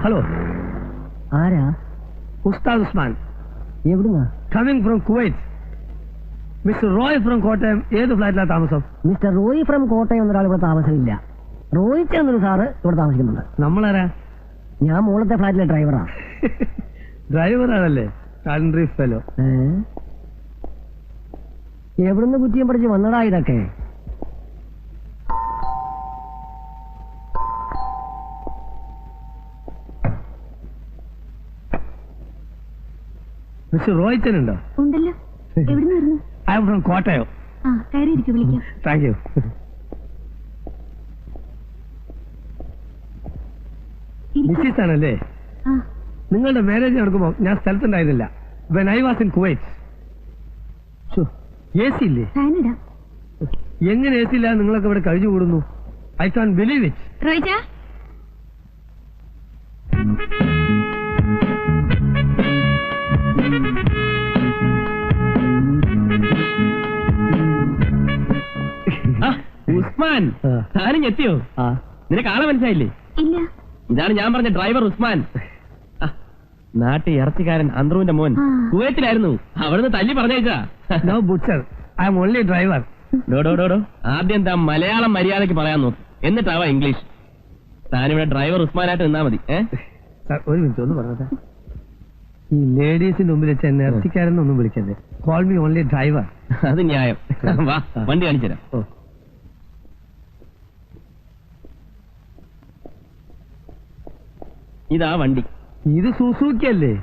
Hello, ആരാ? ഉസ്താദ് ഉസ്മാൻ. എവിടുന്നാ? Coming from Kuwait. Mister Roy from Kottayam ഏത് ഫ്ലാറ്റിലാണ് താമസം? മിസ്റ്റർ റോയ് ഫ്രം കോട്ടയം എന്നൊരാൾ ഇവിടെ താമസമില്ല. റോയിച്ച് എന്നൊരു സാറ് ഇവിടെ താമസിക്കുന്നുണ്ട്. നമ്മളാരാ? ഞാൻ മുകളത്തെ ഫ്ലാറ്റിലെ ഡ്രൈവറാ. ഡ്രൈവറാണല്ലേ? ഫെലോ. എവിടുന്ന് കുറ്റിയും പഠിച്ച് വന്നടാ ഇതൊക്കെ? മിസ്റ്റർ റോയിച്ചനുണ്ടോ? ഉണ്ടല്ലോ. എവിടുന്നായിരുന്നു? I am from Kottayam. കയറിയിരിക്കും, വിളിക്കാം. Thank you. മിസ്സിസ് ആണല്ലേ? നിങ്ങളുടെ മാരേജ് നടക്കുമ്പോൾ ഞാൻ സ്ഥലത്തുണ്ടായിരുന്നില്ല. When I was in Kuwait. A C ഇല്ലേ? എങ്ങനെ എ സി ഇല്ല നിങ്ങളൊക്കെ ഇവിടെ കഴിഞ്ഞു കൂടുന്നു? I can believe it. Usman, താനും എത്തിയോ? നിനക്ക് ആളെ മനസ്സിലായില്ലേ? ഇല്ല. ഇതാണ് ഞാൻ പറഞ്ഞ ഡ്രൈവർ ഉസ്മാൻ. നാട്ടിൽ ഇറച്ചിക്കാരൻ അന്ത്രുവിന്റെ മോൻ കുവൈത്തിലായിരുന്നു. അവിടുന്ന് തല്ലി പറഞ്ഞേച്ചാ. No butcher, I am only driver. ഡോ ആദ്യം താൻ മലയാളം മര്യാദയ്ക്ക് പറയാൻ നോക്ക്, എന്നിട്ടാവാ ഇംഗ്ലീഷ്. താനിവിടെ ഡ്രൈവർ ഉസ്മാനായിട്ട് നിന്നാ മതി. ഒരു മിനിറ്റ് ഒന്ന് പറഞ്ഞത്. ഈ ലേഡീസിന്റെ മുമ്പിൽ വെച്ച് എന്നെ ഇറച്ചിക്കാരെന്നൊന്നും വിളിക്കല്ലേ. Call me only driver. അത് ന്യായം. വാ, വണ്ടി കാണിച്ചുതരാം. ഇതാ വണ്ടി. ഇത് സുസൂക്കി അല്ലേ?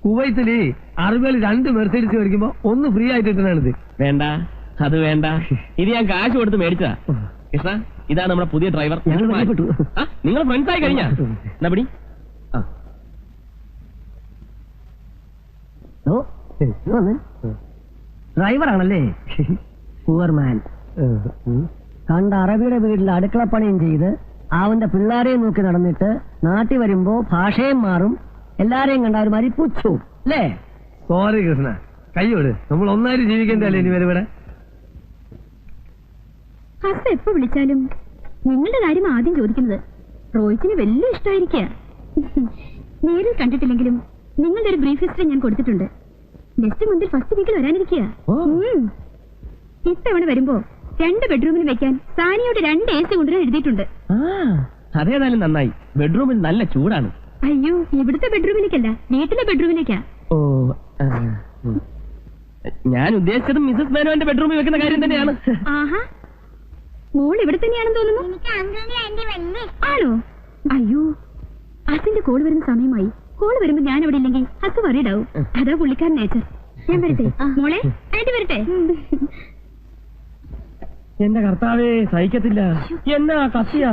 കുവൈത്തില് അറബികൾ 2 മെർസൈഡീസ് മേടിക്കുമ്പോ ഒന്ന് ഫ്രീ ആയിട്ട് കിട്ടുന്നതാണിത്. വേണ്ട, അത് വേണ്ട. ഇത് ഞാൻ കാശ് കൊടുത്ത് മേടിച്ചതാ. കൃഷ്ണ, ഇതാണ് നമ്മുടെ പുതിയ ഡ്രൈവർ. നിങ്ങൾ ഫ്രണ്ട്സ് ആയി കഴിഞ്ഞാ? എന്നാ പിടി. ഡ്രൈവറാണല്ലേ? പൂവർമാൻ. കണ്ട അറബിയുടെ വീട്ടിൽ അടുക്കളപ്പണിയും ചെയ്ത് അവന്റെ പിള്ളേരെയും നോക്കി നടന്നിട്ട് നാട്ടിൽ വരുമ്പോ ഭാഷയും മാറും, എല്ലാരെയും കണ്ട ഒരു മാതിരി പുച്ഛവും അല്ലേ? സോറി കൃഷ്ണ, കയ്യോട്. നമ്മൾ ഒന്നായിട്ട് ജീവിക്കണ്ടല്ലേ ഇനി വരെ ഇവിടെ? ഹസ് എപ്പോ വിളിച്ചാലും നിങ്ങളുടെ കാര്യം ആദ്യം ചോദിക്കുന്നത്. റോയിച്ചിന് വലിയ ഇഷ്ടമായിരിക്കുക. നേരിൽ കണ്ടിട്ടില്ലെങ്കിലും നിങ്ങളുടെ ഒരു ബ്രീഫ് ഹിസ്റ്ററി ഞാൻ കൊടുത്തിട്ടുണ്ട്. നെക്സ്റ്റ് മന്തിൽ ഫസ്റ്റ് വീക്കിൽ വരാനിരിക്കുക. ഇത്തവണ വരുമ്പോ 2 ബെഡ്റൂമിൽ വെക്കാൻ സാനിയോട് 2 AC കൊണ്ടുവരാൻ എഴുതിയിട്ടുണ്ട്. അതേതായാലും നന്നായി. ബെഡ്റൂമിൽ നല്ല ചൂടാണ്. അയ്യോ, ഇവിടുത്തെ ബെഡ്റൂമിലേക്കല്ല, വീട്ടിലെ ബെഡ്റൂമിലേക്കാ. ഓ, ഞാൻ ഉദ്ദേശിച്ചത് മിസസ് മേനോന്റെ ബെഡ്റൂമിൽ വെക്കുന്ന കാര്യം തന്നെയാണ്. ആഹാ, മോൾ ഇവിടെ തന്നെയാണെന്ന് തോന്നുന്നു. ആണോ? അയ്യോ, അസിന്റെ കോള് വരുന്ന സമയമായി. കോള് വരുമ്പോ ഞാൻ അവിടെ ഇല്ലെങ്കിൽ അസ് വറീഡാവും. അതാ പുള്ളിക്കാരൻ നേച്ചർ. ഞാൻ വരട്ടെ മോളെ? ആയിട്ട് വരട്ടെ. എന്റെ കർത്താവേ, സഹിക്കത്തില്ല. എന്നാ കത്തിയാ?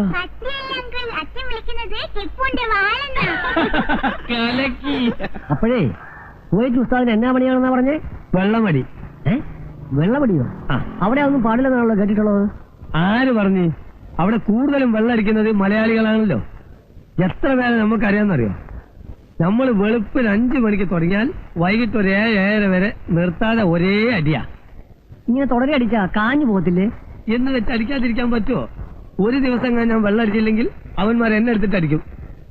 അപ്പോഴേ കുവൈറ്റ് ഉസ്താദിന് എന്നാ പണിയാണെന്നാ പറഞ്ഞേ? വെള്ളമടി. വെള്ളമടിയോ? അവിടെ ഒന്നും പാടില്ലെന്നാണല്ലോ കേട്ടിട്ടുള്ളത്. ആര് പറഞ്ഞു? അവിടെ കൂടുതലും വെള്ളമടിക്കുന്നത് മലയാളികളാണല്ലോ. എത്ര പേരെ നമുക്കറിയാമെന്നറിയോ? നമ്മൾ വെളുപ്പിന് 5 മണിക്ക് തുടങ്ങിയാൽ വൈകിട്ട് ഒരു 7-7:30 വരെ നിർത്താതെ ഒരേ അടിയാ. ഇങ്ങനെ തുടരെ അടിച്ചാ കാഞ്ഞു പോകത്തില്ലേ? എന്ന് വെച്ച് അടിക്കാതിരിക്കാൻ പറ്റുമോ? ഒരു ദിവസം ഞാൻ വെള്ളം അടിച്ചില്ലെങ്കിൽ അവന്മാർ എന്നെ എടുത്തിട്ട് അടിക്കും.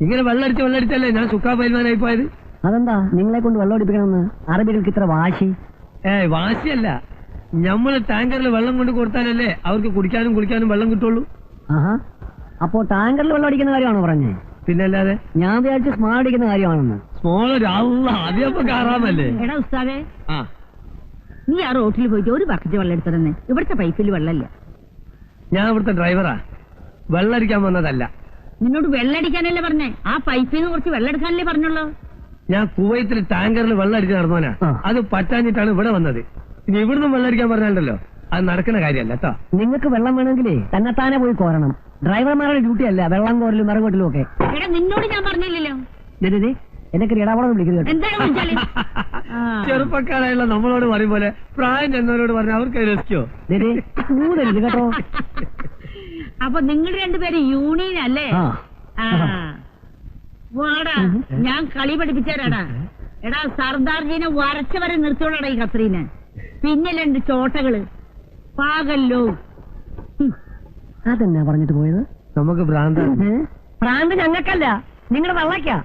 ഇങ്ങനെ വെള്ളമടിച്ചല്ലേ ഞാൻ സുക്കാ പൈൽമാനായി പോയത്. അതെന്താ നിങ്ങളെ കൊണ്ട് വെള്ളം അടിപ്പിക്കണമെന്ന് അറബികൾക്ക് ഇത്ര വാശി? വാശിയല്ല, നമ്മള് ടാങ്കറിൽ വെള്ളം കൊണ്ട് കൊടുത്താലല്ലേ അവർക്ക് കുടിക്കാനും കുളിക്കാനും വെള്ളം കിട്ടുള്ളൂ. ആഹാ, അപ്പോ ടാങ്കറിൽ വെള്ളം അടിക്കുന്ന കാര്യമാണോ പറഞ്ഞേ? പിന്നല്ലാതെ. ഞാൻ വിചാരിച്ചു സ്മോൾ അടിക്കുന്ന കാര്യമാണെന്ന്. സ്മോൾ ആദ്യമൊക്കെ കാറാമല്ലേ? എടാ ഉസ്താദേ, നീ ആ റോട്ടിൽ പോയിട്ട് ഒരു ബക്കറ്റ് വെള്ളം എടുത്തിരുന്നേ. ഇവിടുത്തെ പൈപ്പിൽ വെള്ളമില്ല. ഞാൻ ഇവിടുത്തെ ഡ്രൈവറാ, വെള്ളടിക്കാൻ വന്നതല്ല. നിന്നോട് വെള്ളടിക്കാനല്ലേ പറഞ്ഞേ? ആ പൈപ്പിൽ നിന്ന് കുറച്ച് വെള്ളം എടുക്കാനല്ലേ പറഞ്ഞുള്ളൂ. ഞാൻ കുവൈത്തിൽ ടാങ്കറിൽ വെള്ളം അടിച്ച് നടന്നവനാ. അത് പറ്റാഞ്ഞിട്ടാണ് ഇവിടെ വന്നത്. ഇനി ഇവിടുന്ന് വെള്ളം അടിക്കാൻ പറഞ്ഞാലല്ലോ അത് നടക്കുന്ന കാര്യമല്ല കേട്ടോ. നിങ്ങൾക്ക് വെള്ളം വേണമെങ്കിലേ തന്നെത്താനെ പോയി കോരണം. ഡ്രൈവർമാരുടെ ഡ്യൂട്ടി അല്ല വെള്ളം കോരലും മറങ്ങോട്ടിലും ഒക്കെ. നിന്നോട് ഞാൻ പറഞ്ഞില്ലല്ലോ. എന്നൊക്കെ ഇടാവളം വിളിക്കുന്നത്. ചെറുപ്പക്കാരായുള്ള നമ്മളോട് പറയും പോലെ പ്രായം ചെന്നവരോട് പറഞ്ഞ അവർക്ക് രസിക്കോ? കേട്ടോ. അപ്പൊ നിങ്ങൾ രണ്ടുപേരും യൂണിയൻ അല്ലേ? വാടാ, ഞാൻ കളി പഠിപ്പിച്ചാരാടാ. എടാ, സർദാർജീനെ വരച്ചവരെ നിർത്തിയോളാടാ ഈ ഖത്രീനെ. പിന്നെ 2 ചോട്ടകള് പാകല്ലോ. അതെന്നാ പറഞ്ഞിട്ട് പോയത്? നമുക്ക് ഭ്രാന്ത്. ഭ്രാന്ത് ഞങ്ങൾക്കല്ല, നിങ്ങളുടെ തള്ളക്കാ.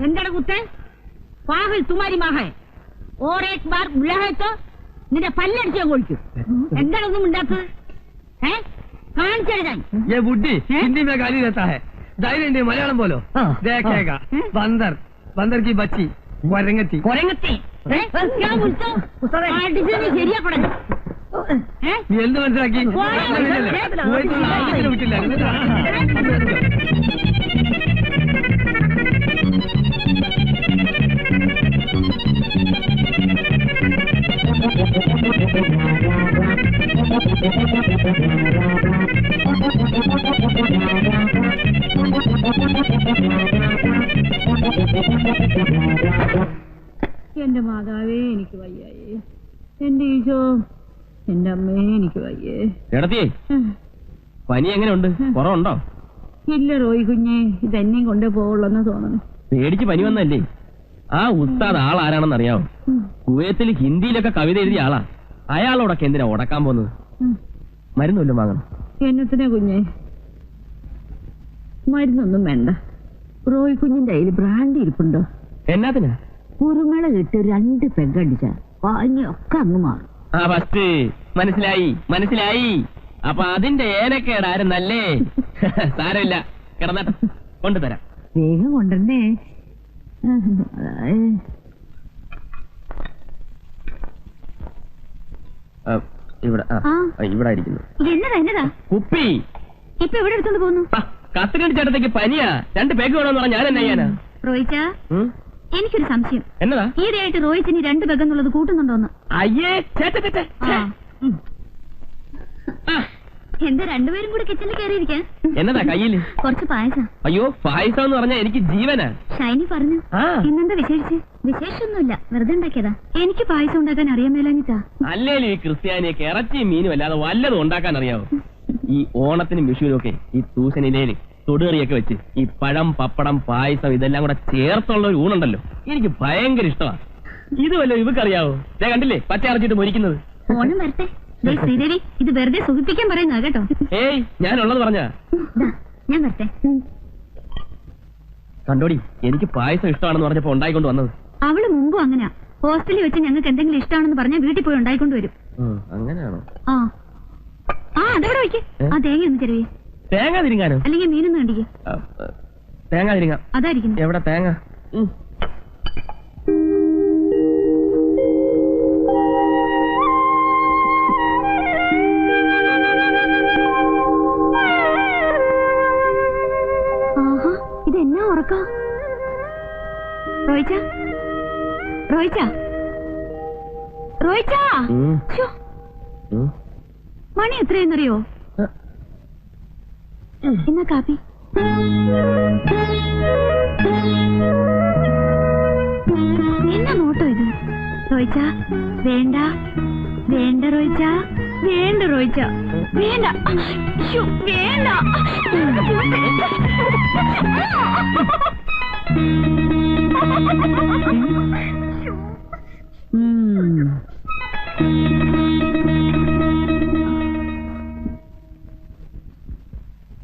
എന്താണ് കുത്തേ? പാഹൽ തുമാരി മാഹേ ഓരേക് ബാർ ബുലാഹേത്തോ നിന്റെ പല്ലടിച്ച് ഞാൻ കൊഴിക്കും. എന്താണ് ഒന്നും ഉണ്ടാത്തത്? കാണിച്ചാൽ ഞാൻ ये बुड्ढी हिंदी में गाली देता है. धैर्य नहीं मलयालम बोलो. देखेगा. बंदर बंदर की बच्ची കൊരങ്ങത്തി. കൊരങ്ങത്തി ഞാൻ വിളിച്ചോ അടിച്ചത് ശരിയാക്കണം. നീ എന്ത് മനസ്സിലാക്കി? വിട്ടില്ല. എന്റെ മാതാവേ എനിക്ക് വയ്യായേ, എന്റെ ഈശോ, എന്റെ അമ്മേ എനിക്ക് വയ്യേ. എടത്തിയേ പനി എങ്ങനെയുണ്ട്? കുറവുണ്ടോ? ഇല്ല റോയി കുഞ്ഞേ, ഇതെന്നെയും കൊണ്ടേ പോവുള്ളെന്ന് തോന്നുന്നു. പേടിച്ച് പനി വന്നല്ലേ? ആ ഉസ്താദ് ആളാരാണെന്ന് അറിയാവോ? കുവൈത്തിൽ ഹിന്ദിയിലൊക്കെ കവിത എഴുതിയ ആളാ. അയാളോടൊക്കെ എന്തിനാ ഉടക്കാൻ പോകുന്നത്? മരുന്നൊല്ലും വാങ്ങണം. എന്നത്തിനാ കുഞ്ഞേ? മരുന്നൊന്നും വേണ്ട. റോയി കുഞ്ഞിന്റെ കയ്യിൽ ബ്രാൻഡി ഇരിപ്പുണ്ടോ? എന്നാത്തിനാ? കുറുമള കിട്ട് 2 പെഗടിച്ച ഒക്കെ അങ്ങ് മാറും. ആ ഫസ്റ്റ് മനസ്സിലായി. അപ്പൊ അതിന്റെ ഏനക്കേടായിരുന്നല്ലേ? സാരമില്ല, കിടന്നട്ടെ, കൊണ്ടുതരാം. വേഗം കൊണ്ടുവന്നേ. ഇവിടെ ഇരിക്കുന്നു. എന്നതാ കുപ്പി ഇപ്പൊ എവിടെ എടുത്തോണ്ട് പോകുന്നു? കത്തിരണ്ട് ചേട്ടത്തേക്ക് പനിയാ. 2 പേക്ക് വേണമെന്ന് പറഞ്ഞാൽ ഞാൻ എന്നാ ചെയ്യാനാ? റോയിച്ച, എനിക്കൊരു സംശയം. എന്നതാ? ഈയിടെയായിട്ട് റോയിച്ചിന് 2 പെഗ് എന്നുള്ളത് കൂട്ടുന്നുണ്ടോന്ന്? അയ്യേ, എന്താ രണ്ടുപേരും കൂടി കിച്ചണിൽ കയറിയിരിക്കാൻ? എന്നതാ കയ്യില്? കുറച്ച് പായസം. അയ്യോ, പായസം എന്ന് പറഞ്ഞാൽ എനിക്ക് ജീവനാ. ഷൈനി പറഞ്ഞു. ഇന്നെന്താ വിശേഷിച്ച്? വിശേഷമൊന്നുമില്ല, വെറുതെ ഉണ്ടാക്കിയതാ. എനിക്ക് പായസം ഉണ്ടാക്കാൻ അറിയാൻ മേലാഞ്ഞിട്ടാ. അല്ലേലും ഈ ക്രിസ്ത്യാനിയൊക്കെ ഇറച്ചിയും മീനും അല്ലാതെ വല്ലതും ഉണ്ടാക്കാൻ അറിയാവോ? ഈ ഓണത്തിനും വിഷുവിനും ഒക്കെ ഈ തൂശനിലയില് തൊടുകറിയൊക്കെ വെച്ച് ഈ പഴം, പപ്പടം, പായസം ഇതെല്ലാം കൂടെ ചേർത്തുള്ള ഒരു ഊണുണ്ടല്ലോ, എനിക്ക് ഭയങ്കര ഇഷ്ടമാണ്. ഇതുവല്ലോ ഇവക്കറിയാവോ? ഞാൻ കണ്ടില്ലേ പച്ച അരച്ചിട്ട് മൊരിക്കുന്നത്. ഓണം വരട്ടെ. ശ്രീദേവി, ഇത് വെറുതെ സുഖിപ്പിക്കാൻ പറയുന്ന കേട്ടോ. ഏയ്, ഞാനുള്ളത് പറഞ്ഞ ഞാൻ വരട്ടെ. കണ്ടോടി, എനിക്ക് പായസം ഇഷ്ടമാണെന്ന് പറഞ്ഞപ്പോ ഉണ്ടായിക്കൊണ്ട് വന്നത്. അവള് മുമ്പും അങ്ങനെയാ. ഹോസ്റ്റലിൽ വെച്ച് ഞങ്ങൾക്ക് എന്തെങ്കിലും ഇഷ്ടമാണെന്ന് പറഞ്ഞാൽ വീട്ടിൽ പോയി ഉണ്ടായിക്കൊണ്ട് വരും. അങ്ങനെയാണോ? അതെവിടെ വയ്ക്ക്. ആ തേങ്ങ ഒന്ന് ചെരുവേ. തേങ്ങ തിരിങ്ങാനോ? അല്ലെങ്കിൽ മീനൊന്നും കണ്ടിക്ക്. തേങ്ങ തിരിങ്ങാം. അതായിരിക്കും. എവിടെ തേങ്ങ? ഇതെന്നാ ഉറക്ക? റോയിച്ച, റോയിച്ച, റോയിച്ച, മണി എത്രയെന്നറിയോ? എന്നാ കാപ്പി. എന്നാ നോട്ടോ ഇത്? റോയിച്ച, വേണ്ട വേണ്ട റോയിച്ച, വേണ്ട റോയിച്ച, വേണ്ട, വേണ്ട.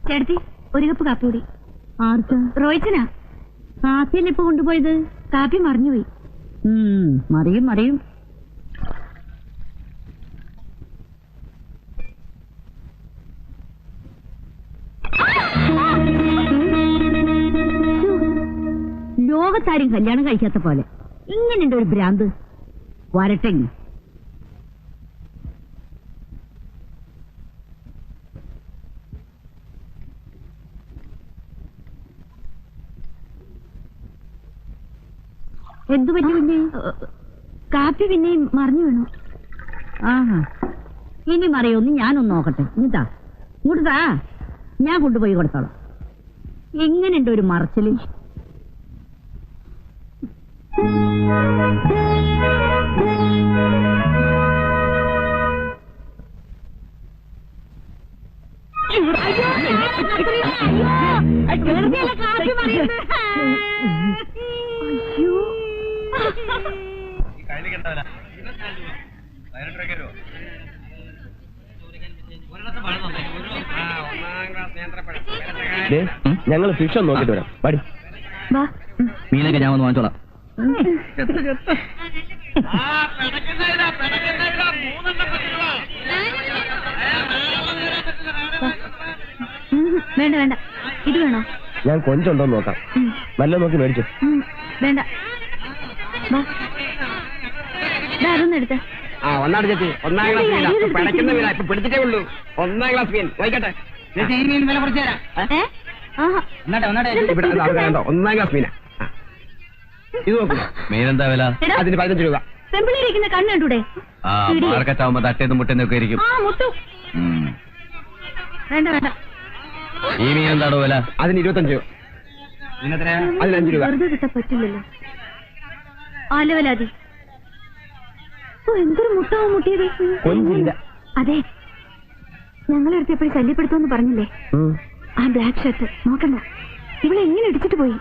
ചേട്ടത്തി, 1 കപ്പ് കാപ്പി കൂടി. ആർക്കാ? റോയിച്ചനാ. കാപ്പിയല്ലേ ഇപ്പൊ കൊണ്ടുപോയത്? കാപ്പി മറിഞ്ഞുപോയി. മറിയും. ലോകത്താരും കല്യാണം കഴിക്കാത്ത പോലെ ഇങ്ങനെയുണ്ട് ഒരു ഭ്രാന്ത്. വരട്ടെ. എന്തു പറ്റി കുഞ്ഞേ? കാപ്പി പിന്നെയും മറിഞ്ഞു വീണു. ഇനി മറിയൊന്ന് ഞാനൊന്ന് നോക്കട്ടെ. ഇങ്ങോട്ടാ, ഇങ്ങോട്ടാ, ഞാൻ കൊണ്ടുപോയി കൊടുത്തോളാം. എങ്ങനെയുണ്ട് ഒരു മറച്ചില്? ഞങ്ങൾ ഫിഷ് ഒന്ന് നോക്കിട്ട് വരാം. പാടി. വാ. മീനൊക്കെ ഞാൻ വന്ന് വാങ്ങിച്ചോളാം. വേണ്ട വേണ്ട, ഇത് വേണോ? ഞാൻ കൊഞ്ചുണ്ടോ നോക്കാം. നല്ല നോക്കി മേടിച്ചു. വേണ്ട, വാ. അതൊന്നും എടുത്ത. ഒന്നാണ് ചേച്ചി, 1-ാം ക്ലാസ് മീനാ. പിടയ്ക്കുന്ന മീനാ, ഇപ്പൊ പിടിച്ചിട്ടേ ഉള്ളൂ. 1-ാം ക്ലാസ് മീൻ വായിക്കട്ടെ. ഈ മീൻ വില കുറച്ച് തരാം. ഇവിടെ 1-ാം ക്ലാസ് മീനാ. ഇത് നോക്കൂ. മീനെന്താ വില? അതിന് 15 രൂപ. പെമ്പിളിരിക്കുന്ന കണ്ണ് കണ്ടൂടെ? ആ മാർക്കറ്റാവുമ്പോ തട്ടേന്ന് മുട്ടേന്നൊക്കെ ഇരിക്കും. മുട്ടു. വേണ്ട വേണ്ട. ഈ മീൻ എന്താണോ വില? അതിന് 25 രൂപ. അതിന് 5 രൂപ. വെറുതെ കിട്ടാൻ പറ്റില്ലല്ലോ. ആലവലാതി. ഓ, എന്തൊരു മുട്ടാവും മുട്ടിയത്. കൊഞ്ചില്ല. അതെ, ഞങ്ങളെടുത്ത് എപ്പോഴും ശല്യപ്പെടുത്തുമെന്ന് പറഞ്ഞില്ലേ? ആ ബ്ലാക്ക് ഷർട്ട് നോക്കണ്ട, ഇവിടെ എങ്ങനെ ഇടിച്ചിട്ട് പോയി.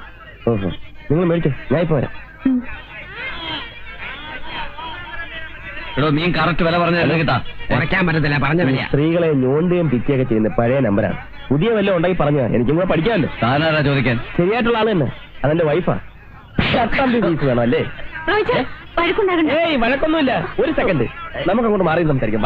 ഓഹോ, നിങ്ങൾ മേടിച്ചോ, ഞാൻ ഇപ്പൊ വരാം. എടോ, മീൻ കറക്റ്റ് വില പറഞ്ഞ കിട്ടാ. കുറയ്ക്കാൻ പറ്റത്തില്ല, പറഞ്ഞ വില. സ്ത്രീകളെ ഞോണ്ടുകയും പിറ്റിയൊക്കെ ചെയ്യുന്ന പഴയ നമ്പരാണ്. പുതിയ വല്ലതും ഉണ്ടായി പറഞ്ഞാ എനിക്കും കൂടെ പഠിക്കാമല്ലോ. താനാരാ ചോദിക്കാൻ? ശരിയായിട്ടുള്ള ആള് തന്നെ, അതെന്റെ വൈഫാ. ഫീസ് വേണം അല്ലേ? വഴക്കുണ്ടാകണ്ട. ഏയ്, വഴക്കൊന്നുമില്ല. ഒരു സെക്കൻഡ്, നമുക്ക് അങ്ങോട്ട് മാറി സംസാരിക്കാം.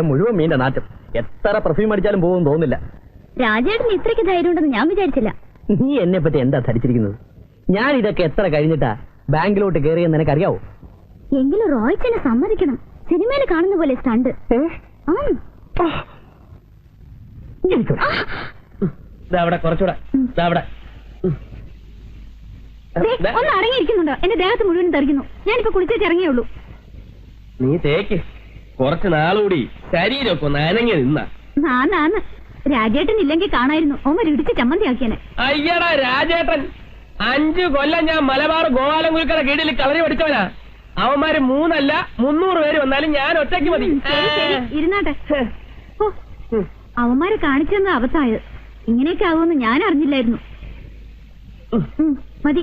മുഴുവൻ മീന്റെ നാറ്റം. എത്ര പെർഫ്യൂം അടിച്ചാലും പോകും തോന്നില്ല. രാജേട്ടന് ഇത്രയ്ക്ക് ധൈര്യം ഉണ്ടെന്ന് ഞാൻ വിചാരിച്ചില്ല. നീ എന്നെ പറ്റി എന്താ ധരിച്ചിരിക്കുന്നത്? ഞാൻ ഇതൊക്കെ എത്ര കഴിഞ്ഞിട്ടാ ബാങ്കിലോട്ട് കയറിയെന്ന് നിനക്കറിയാവോ? എങ്കിലും റോയ്ച്ചനെ സമ്മതിക്കണം. സിനിമയിൽ കാണുന്ന പോലെ സ്റ്റണ്ട്. കുറച്ചുകൂടെ ഒന്ന് അടങ്ങിയിരിക്കുന്നുണ്ടോ? എന്റെ ദേഹത്ത് മുഴുവൻ തെറിക്കുന്നു. ഞാനിപ്പോ കുളിച്ചേച്ച് ഇറങ്ങിയുള്ളൂ. നീ തേക്ക്, കുറച്ച് നാളുകൂടി ശരീരമൊക്കെ ഒന്ന് അനങ്ങി നിന്ന. നാന്ന് രാജേട്ടൻ ഇല്ലെങ്കിൽ കാണായിരുന്നു. ഓമർ ഇടിച്ച് ചമ്മന്തിയാക്കിയാനെ. അയ്യടാ രാജേട്ടൻ, 5 കൊല്ലം ഞാൻ മലബാർ ഗോപാലം കുരുക്കട കീഴിൽ കളറി പഠിച്ചവനാ. അവന്മാര് 3 അല്ല 300 പേര് വന്നാലും ഞാൻ ഒറ്റയ്ക്ക് മതി. ഇരുന്നാട്ടെ. അവന്മാര് കാണിച്ചെന്ന അബദ്ധായത്. ഇങ്ങനെയൊക്കെ ആവുമെന്ന് ഞാൻ അറിഞ്ഞില്ലായിരുന്നു. മതി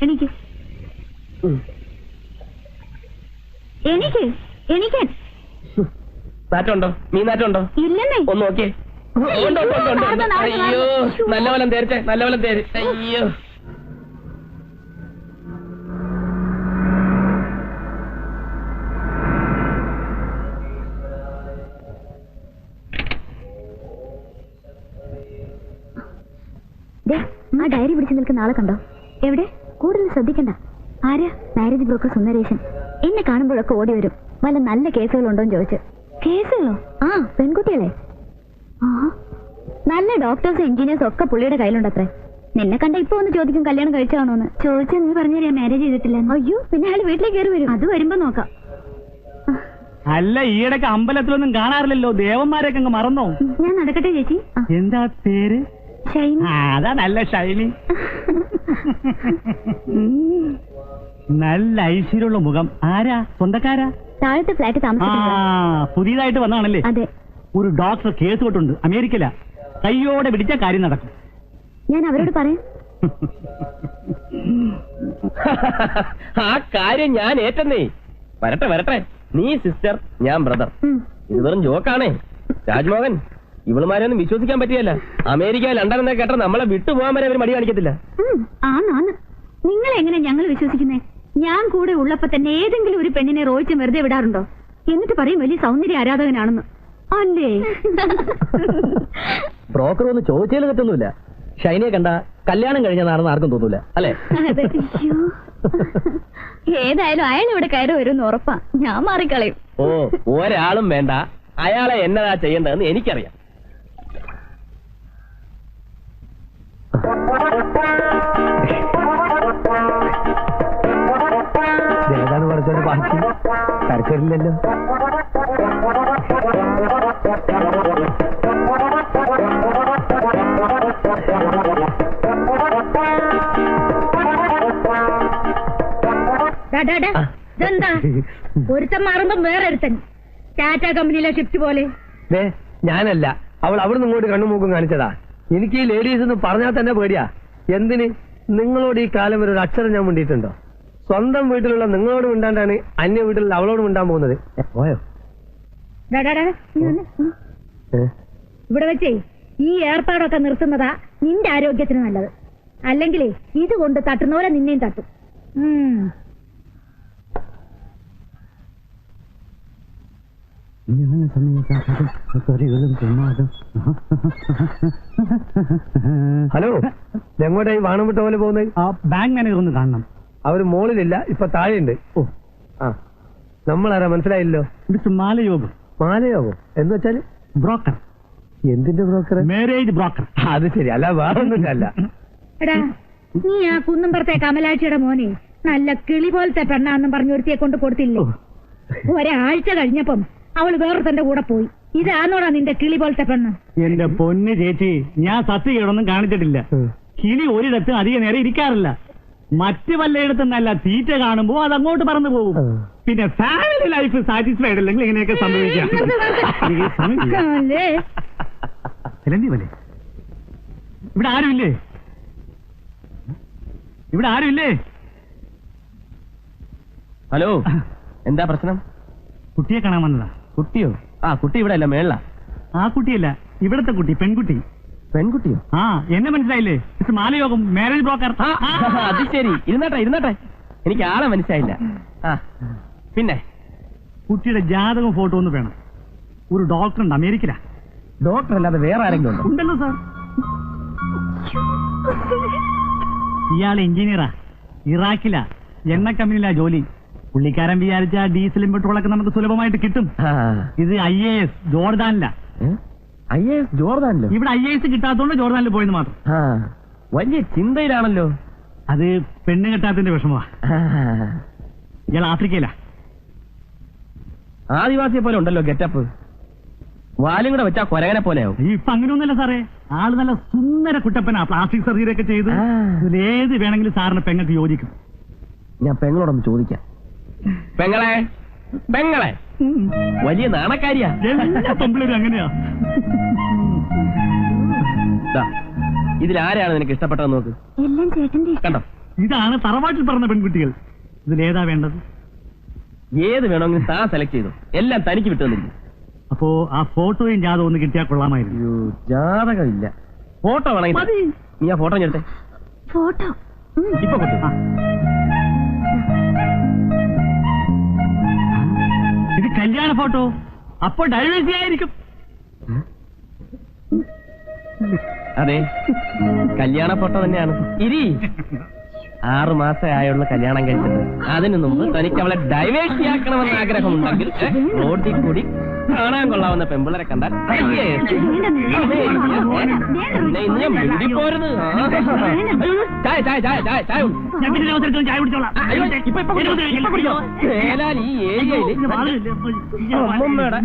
എനിക്ക് എനിക്ക് എനിക്ക് നാറ്റുണ്ടോ? നീ നാറ്റുണ്ടോ? ഇല്ലെന്നേ. ഒന്ന് നോക്കിയേ. അയ്യോ, നല്ല പോലെ തേരിച്ചേ, നല്ല പോലെ തേര്. അയ്യോ, ആ ഡയറി പിടിച്ചു നിൽക്കുന്ന ആളെ കണ്ടോ? എവിടെ? കൂടുതൽ ശ്രദ്ധിക്കണ്ട. ആരാ? Marriage broker Sundaresan. എന്നെ കാണുമ്പോഴൊക്കെ ഓടി വരും. വല്ല നല്ല കേസുകളുണ്ടോന്ന് ചോദിച്ച്. കേസുകളോ? ആ, പെൺകുട്ടികളെ. ആ, നല്ല ഡോക്ടേഴ്സും എഞ്ചിനീയേഴ്സും ഒക്കെ പുള്ളിയുടെ കയ്യിലുണ്ടത്രേ. നിന്നെ കണ്ട ഇപ്പൊ ഒന്ന് ചോദിക്കും കല്യാണം കഴിച്ചാണോന്ന്. ചോദിച്ചാൽ നീ പറഞ്ഞാൽ മാരേജ് ചെയ്തിട്ടില്ല. അയ്യോ, പിന്നെ അയാൾ വീട്ടിലേക്ക് കയറി വരും. അത് വരുമ്പോ നോക്കാം. അല്ല, ഈയിടക്ക് അമ്പലത്തിലൊന്നും കാണാറില്ലല്ലോ, ദേവന്മാരെയൊക്കെ അങ്ങ് മറന്നോ? ഞാൻ നടക്കട്ടെ ചേച്ചി. എന്താ പേര്? ഷൈനി. അതാ നല്ല ഷൈനി. നല്ല ഐശ്വര്യമുള്ള മുഖം. ആരാ? സ്വന്തക്കാരാ? താഴത്തെ ഫ്ലാറ്റ് താമസിക്കുന്നത്. പുതിയതായിട്ട് വന്നാണല്ലേ? അതെ. ഒരു ഡോക്ടർ കേസ് കൊട്ടുണ്ട്, അമേരിക്കയില. കയ്യോടെ പിടിച്ച കാര്യം നടക്കും. ഞാൻ അവരോട് പറയാം. ആ കാര്യം ഞാൻ ഏറ്റെന്നേ. വരട്ടെ വരട്ടെ. നീ സിസ്റ്റർ, ഞാൻ ബ്രദർ. ഇത് വെറും ജോക്കാണേ. രാജ്മോഹൻ, ഇവളുമാരെയൊന്നും വിശ്വസിക്കാൻ പറ്റിയല്ല. അമേരിക്ക, ലണ്ടൻ എന്നൊക്കെ കേട്ടാ നമ്മളെ വിട്ടുപോകാൻ വരെ അവർ മടി കാണിക്കത്തില്ല. ആന്ന്. നിങ്ങൾ എങ്ങനെ ഞങ്ങൾ വിശ്വസിക്കുന്നേ? ഞാൻ കൂടെ ഉള്ളപ്പോ തന്നെ ഏതെങ്കിലും ഒരു പെണ്ണിനെ റോയിച്ച് വെറുതെ വിടാറുണ്ടോ? എന്നിട്ട് പറയും വലിയ സൗന്ദര്യ ആരാധകനാണെന്ന്. അല്ലേ? ബ്രോക്കർ ഒന്ന് ചോദിച്ചതിൽ തെറ്റൊന്നുമില്ല. ഷൈനിയെ കണ്ട കല്യാണം കഴിഞ്ഞതാണെന്ന് ആർക്കും തോന്നൂല, അല്ലേ? ഏതായാലും അയാൾ ഇവിടെ കയറി വരുമെന്ന് ഉറപ്പാ. ഞാൻ മാറിക്കളയും. ഓ, ഒരാളും വേണ്ട. അയാളെ എന്നതാ ചെയ്യേണ്ടതെന്ന് എനിക്കറിയാം. ഏതാണ് കുറച്ചൊരു ബാക്കി കരച്ചില്ലല്ലോ. ഇതെന്താ? ഒരുത്തൻ മാറുമ്പോ വേറൊരുത്തൻ. ടാറ്റ കമ്പനിയിലെ ഷിഫ്റ്റ് പോലെ. ഞാനല്ല, അവൾ അവിടുന്ന് ഇങ്ങോട്ട് കണ്ണുമൂക്കും കാണിച്ചതാ. എനിക്ക് ഈ ലേഡീസ് എന്ന് പറഞ്ഞാൽ തന്നെ പേടിയാ. എന്തിന്? നിങ്ങളോട് ഈ കാലം വരെ ഒരു അക്ഷരം ഞാൻ മിണ്ടിയിട്ടുണ്ടോ? സ്വന്തം വീട്ടിലുള്ള നിങ്ങളോട് മിണ്ടാണ്ടാണ് അന്യ വീട്ടിലുള്ള അവളോട് മിണ്ടാൻ പോകുന്നത്. പോയോ? ഇവിടെ വെച്ചേ ഈ ഏർപ്പാടൊക്കെ നിർത്തുന്നതാ നിന്റെ ആരോഗ്യത്തിന് നല്ലത്. അല്ലെങ്കിൽ ഇത് കൊണ്ട് തട്ടുന്നവരെ നിന്നെയും തട്ടും. ഹലോ, എങ്ങോട്ടായി വാണം വിട്ട പോലെ പോകുന്നത്? ബാങ്ക് മാനേജർ ഒന്ന് കാണണം. അവര് മോളിലില്ല, ഇപ്പൊ താഴെയുണ്ട്. ഓ, ആ, നമ്മളാരാ മനസ്സിലായില്ലോ? മിസ്റ്റർ മാലയോഗം. മാലയോഗം എന്ന് വെച്ചാല്? ബ്രോക്കർ. എന്തിന്റെ ബ്രോക്കർ? Marriage broker. അത് ശരി, അല്ല വേറൊന്നും അല്ല. എടാ, നീ ആ കുന്നുംപുറത്തെ കമലാക്ഷിയുടെ മോനെ നല്ല കിളി പോലത്തെ പെണ്ണാന്നും പറഞ്ഞു ഒരുത്തിയെ കൊണ്ട് കൊടുത്തില്ലേ? ഒരാഴ്ച കഴിഞ്ഞപ്പം അവള് വേറൊരുത്തന്റെ കൂടെ പോയി. ഇതാന്നോടാ നിന്റെ കിളി പോലത്തെ പെണ്ണ്? എന്റെ പൊന്ന് ചേച്ചി, ഞാൻ സത്യകേടൊന്നും കാണിച്ചിട്ടില്ല. കിളി ഒരിടത്ത് അധിക നേരം ഇരിക്കാറില്ല. മറ്റു വല്ലയിടത്തും നല്ല തീറ്റ കാണുമ്പോ അത് അങ്ങോട്ട് പറന്നു പോകും. പിന്നെ ഫാമിലി ലൈഫ് സാറ്റിസ്ഫൈഡ് അല്ലെങ്കിൽ ഇങ്ങനെയൊക്കെ സംഭവിക്കാം. ഇവിടെ ആരുമില്ലേ? ഇവിടെ ആരുമില്ലേ? ഹലോ, എന്താ പ്രശ്നം? കുട്ടിയെ കാണാൻ വന്നതാ. കുട്ടിയോ? ആ, കുട്ടി ഇവിടെ അല്ല, മേള. ആ കുട്ടിയല്ല, ഇവിടത്തെ കുട്ടി, പെൺകുട്ടി. പെൺകുട്ടിയോ? ആ, എന്നെ മനസ്സിലായില്ലേ? Mister Malayogam, marriage broker. അത് ശരി. ഇരുന്നട്ടെ ഇരുന്നട്ടെ, എനിക്ക് ആളെ മനസ്സിലായില്ല. ആ, പിന്നെ കുട്ടിയുടെ ജാതകം ഫോട്ടോ ഒന്ന് വേണം. ഒരു ഡോക്ടർ ഉണ്ട്, അമേരിക്കയിലാ. ഡോക്ടർ അല്ലാതെ വേറെ ആരെങ്കിലും ഉണ്ടോ? ഉണ്ടല്ലോ സാർ. ഇയാൾ എഞ്ചിനീയറാ, ഇറാഖിലാ, എണ്ണ കമ്പനിയിലാ ജോലി. പുള്ളിക്കാരൻ വിചാരിച്ച ഡീസലും പെട്രോളൊക്കെ നമുക്ക് സുലഭമായിട്ട് കിട്ടും. ഇത് IAS ജോർദാനിലാ. IAS ജോർദാനിലോ? ഇവിടെ IAS കിട്ടാത്തോണ്ട് ജോർദാനിൽ പോയെന്ന് മാത്രം. വലിയ ചിന്തയിലാണല്ലോ. അത് പെണ്ണ് കെട്ടാത്തിന്റെ വിഷമമാ. ഇയാൾ ആഫ്രിക്കയിലാ. ആദിവാസിയെ പോലെ ഉണ്ടല്ലോ ഗെറ്റപ്പ്. വാലും കൂടെ വെച്ചാ കൊരകനെ പോലെയാവും. ഇപ്പൊ അങ്ങനെയൊന്നുമല്ല സാറേ, ആള് നല്ല സുന്ദര കുട്ടപ്പനാ. പ്ലാസ്റ്റിക് സർജറി ഒക്കെ ചെയ്ത് ഏത് വേണമെങ്കിലും സാറിന് പെങ്ങൾക്ക് യോജിക്കും. ഞാൻ പെങ്ങളോടൊന്ന് ചോദിക്കാം. പെങ്ങളെ, പെങ്ങളെ, വലിയ നാണക്കാരിയാ. എല്ലാ പെമ്പിളേരും അങ്ങനെയാ. ദാ, ഇതിലാരെയാണ് നിനക്ക് ഇഷ്ടപ്പെട്ടത് നോക്ക്. എല്ലാം ചേട്ടന്റെ കണ്ടോ? ഇതാണ് തറവാട്ടിൽ പറഞ്ഞ പെൺകുട്ടികൾ. ഇതിലേതാ വേണ്ടത്? ഏത് വേണമെങ്കിലും താൻ സെലക്ട് ചെയ്തു. എല്ലാം തനിക്ക് വിട്ടു തന്നിരിക്കും. അപ്പോ ആ ഫോട്ടോയും ജാതവും ഒന്ന് കിട്ടിയാൽ കൊള്ളാമായിരുന്നു. അയ്യോ, ജാതകമില്ല. ഫോട്ടോ വേണമെങ്കിൽ മതി. നീ ആ ഫോട്ടോ എടുത്തേ. ഫോട്ടോ ഇപ്പൊ കൊണ്ടു. ആ. ഇത് കല്യാണ ഫോട്ടോ. അപ്പൊ ഡൈവേഴ്സി ആയിരിക്കും. അതെ, കല്യാണ ഫോട്ടോ തന്നെയാണ്. ഇരി, 6 മാസമേ ആയുള്ള കല്യാണം കഴിച്ചിട്ട് അതിനു മുമ്പ് തനിക്ക് അവളെ ഡൈവേഴ്സിയാക്കണമെന്ന് ആഗ്രഹമുണ്ടെങ്കിൽ റോഡിൽ കൂടി കാണാൻ കൊള്ളാവുന്ന പെമ്പിളരെ കണ്ടാൽ അയ്യേ, എന്നെ ഇന്ന് ഞാൻ വീട്ടിപ്പോരുത്. ചായ ചായ ചായ ചായ ചായ ഉണ്ട്. ഞാൻ പിന്നെ അവസരത്തിൽ ചായ കുടിച്ചോളാം. അയ്യോ, ഇപ്പൊ കുടിച്ചോ. മേലാൽ ഈ ഏരിയയിൽ അമ്മമ്മയുടെ